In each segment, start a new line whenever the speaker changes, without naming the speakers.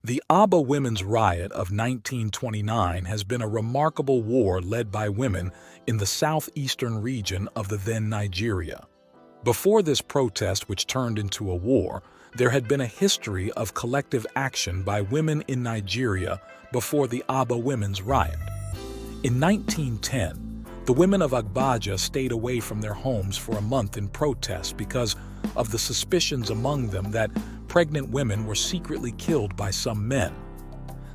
The Aba Women'S Riot of 1929 has been a remarkable war led by women in the southeastern region of the then Nigeria. Before this protest, which turned into a war, there had been a history of collective action by women in Nigeria before the Aba Women'S Riot. In 1910, the women of Agbaja stayed away from their homes for a month in protest because of the suspicions among them that pregnant women were secretly killed by some men.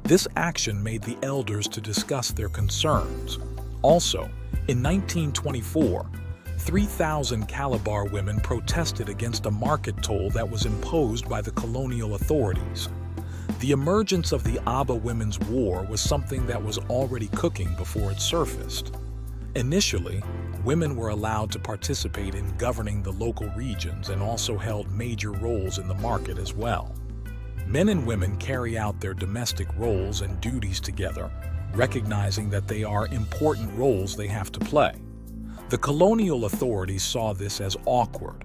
This action made the elders to discuss their concerns. Also, in 1924, 3,000 Calabar women protested against a market toll that was imposed by the colonial authorities. The emergence of the Aba Women's War was something that was already cooking before it surfaced. Initially, women were allowed to participate in governing the local regions and also held major roles in the market as well. Men and women carry out their domestic roles and duties together, recognizing that they are important roles they have to play. The colonial authorities saw this as awkward.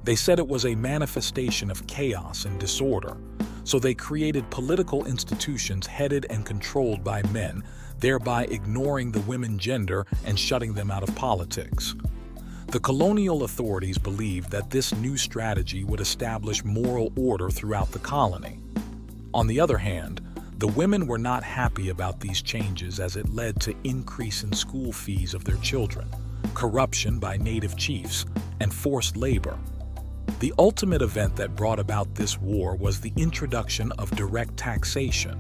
They said it was a manifestation of chaos and disorder, so they created political institutions headed and controlled by men, thereby ignoring the women gender and shutting them out of politics. The colonial authorities believed that this new strategy would establish moral order throughout the colony. On the other hand, the women were not happy about these changes as it led to increase in school fees of their children, corruption by native chiefs, and forced labor. The ultimate event that brought about this war was the introduction of direct taxation.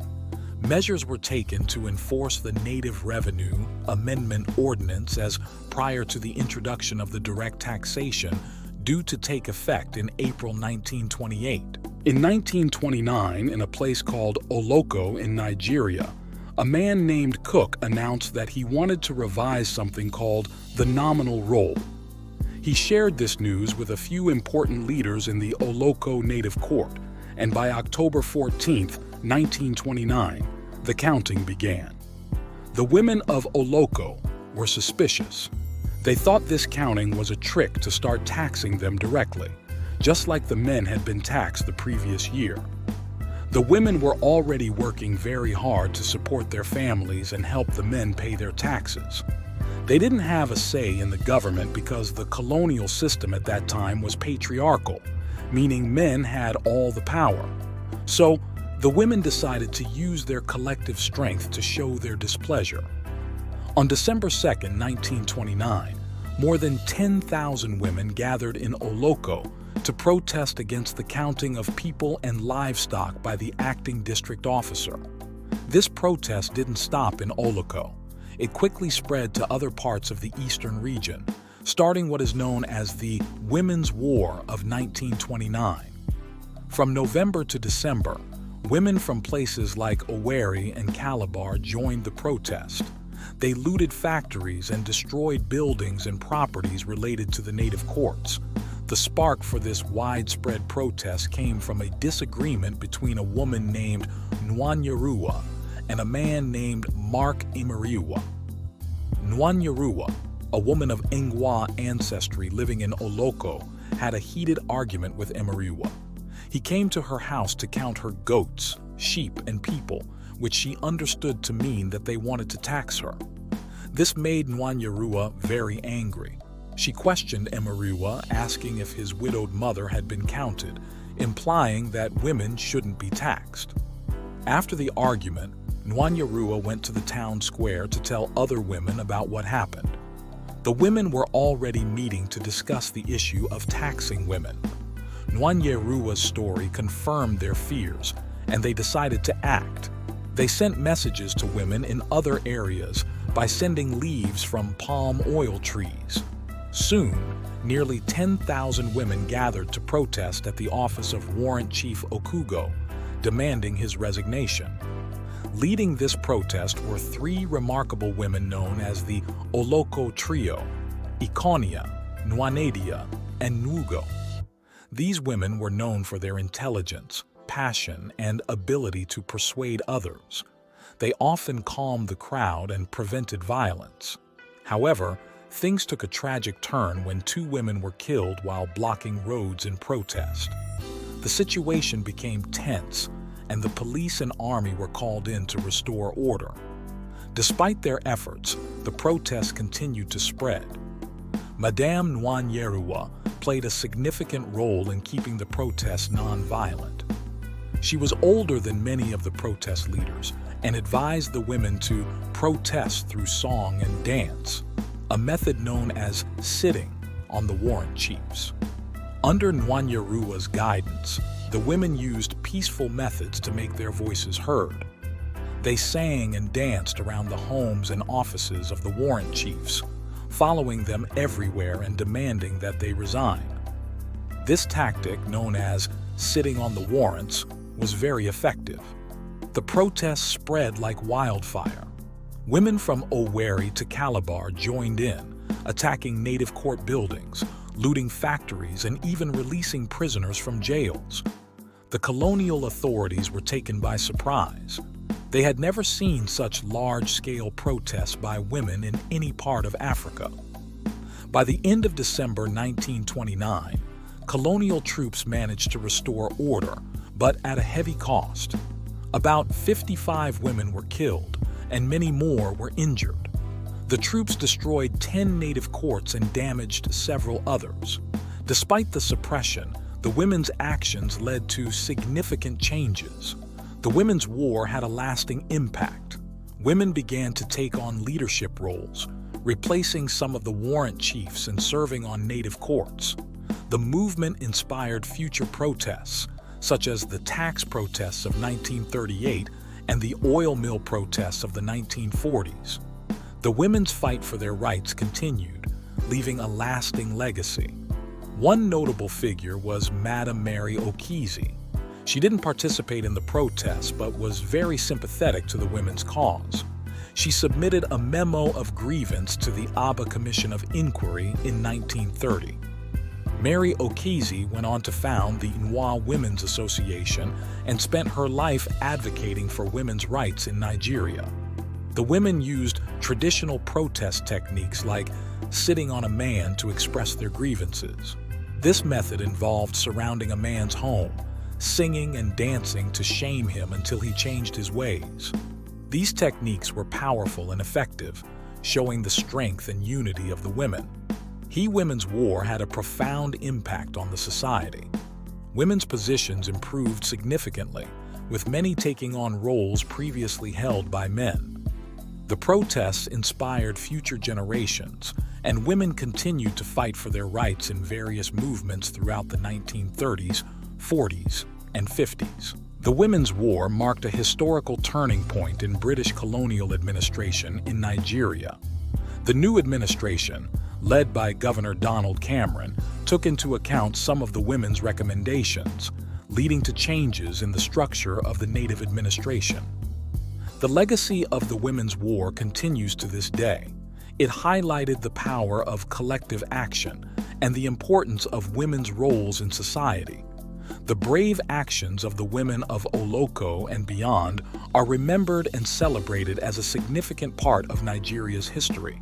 Measures were taken to enforce the Native Revenue Amendment Ordinance as prior to the introduction of the direct taxation, due to take effect in April 1928. In 1929, in a place called Oloko in Nigeria, a man named Cook announced that he wanted to revise something called the nominal roll. He shared this news with a few important leaders in the Oloko Native Court, and by October 14, 1929, the counting began. The women of Oloko were suspicious. They thought this counting was a trick to start taxing them directly, just like the men had been taxed the previous year. The women were already working very hard to support their families and help the men pay their taxes. They didn't have a say in the government because the colonial system at that time was patriarchal, meaning men had all the power. So, the women decided to use their collective strength to show their displeasure. On December 2, 1929, more than 10,000 women gathered in Oloko to protest against the counting of people and livestock by the acting district officer. This protest didn't stop in Oloko. It quickly spread to other parts of the eastern region, starting what is known as the Women's War of 1929. From November to December, women from places like Owerri and Calabar joined the protest. They looted factories and destroyed buildings and properties related to the native courts. The spark for this widespread protest came from a disagreement between a woman named Nwanyeruwa and a man named Mark Imariwa. Nwanyeruwa, a woman of Ngwa ancestry living in Oloko, had a heated argument with Imariwa. He came to her house to count her goats, sheep, and people, which she understood to mean that they wanted to tax her. This made Nwanyeruwa very angry. She questioned Imariwa, asking if his widowed mother had been counted, implying that women shouldn't be taxed. After the argument, Nwanyeruwa went to the town square to tell other women about what happened. The women were already meeting to discuss the issue of taxing women. Nwanyeruwa's story confirmed their fears, and they decided to act. They sent messages to women in other areas by sending leaves from palm oil trees. Soon, nearly 10,000 women gathered to protest at the office of Warrant Chief Okugo, demanding his resignation. Leading this protest were three remarkable women known as the Oloko Trio: Ikonia, Nwanedia, and Nugo. These women were known for their intelligence, passion, and ability to persuade others. They often calmed the crowd and prevented violence. However, things took a tragic turn when two women were killed while blocking roads in protest. The situation became tense, and the police and army were called in to restore order. Despite their efforts, the protests continued to spread. Madame Nwanyeruwa played a significant role in keeping the protests non-violent. She was older than many of the protest leaders and advised the women to protest through song and dance, a method known as sitting on the warrant chiefs. Under Nwanyeruwa's guidance, the women used peaceful methods to make their voices heard. They sang and danced around the homes and offices of the warrant chiefs, following them everywhere and demanding that they resign. This tactic, known as sitting on the warrants, was very effective. The protests spread like wildfire. Women from Owerri to Calabar joined in, attacking native court buildings, looting factories, and even releasing prisoners from jails. The colonial authorities were taken by surprise. They had never seen such large-scale protests by women in any part of Africa. By the end of December 1929, colonial troops managed to restore order, but at a heavy cost. About 55 women were killed, and many more were injured. The troops destroyed 10 native courts and damaged several others. Despite the suppression, the women's actions led to significant changes. The Women's War had a lasting impact. Women began to take on leadership roles, replacing some of the warrant chiefs and serving on native courts. The movement inspired future protests, such as the tax protests of 1938 and the oil mill protests of the 1940s. The women's fight for their rights continued, leaving a lasting legacy. One notable figure was Madame Mary Okizi. She didn't participate in the protests, but was very sympathetic to the women's cause. She submitted a memo of grievance to the Aba Commission of Inquiry in 1930. Mary Okizi went on to found the Nwa Women's Association and spent her life advocating for women's rights in Nigeria. The women used traditional protest techniques like sitting on a man to express their grievances. This method involved surrounding a man's home, singing and dancing to shame him until he changed his ways. These techniques were powerful and effective, showing the strength and unity of the women. Women's War had a profound impact on the society. Women's positions improved significantly, with many taking on roles previously held by men. The protests inspired future generations, and women continued to fight for their rights in various movements throughout the 1930s, 40s, and 50s. The Women's War marked a historical turning point in British colonial administration in Nigeria. The new administration, led by Governor Donald Cameron, took into account some of the women's recommendations, leading to changes in the structure of the native administration. The legacy of the Women's War continues to this day. It highlighted the power of collective action and the importance of women's roles in society. The brave actions of the women of Oloko and beyond are remembered and celebrated as a significant part of Nigeria's history.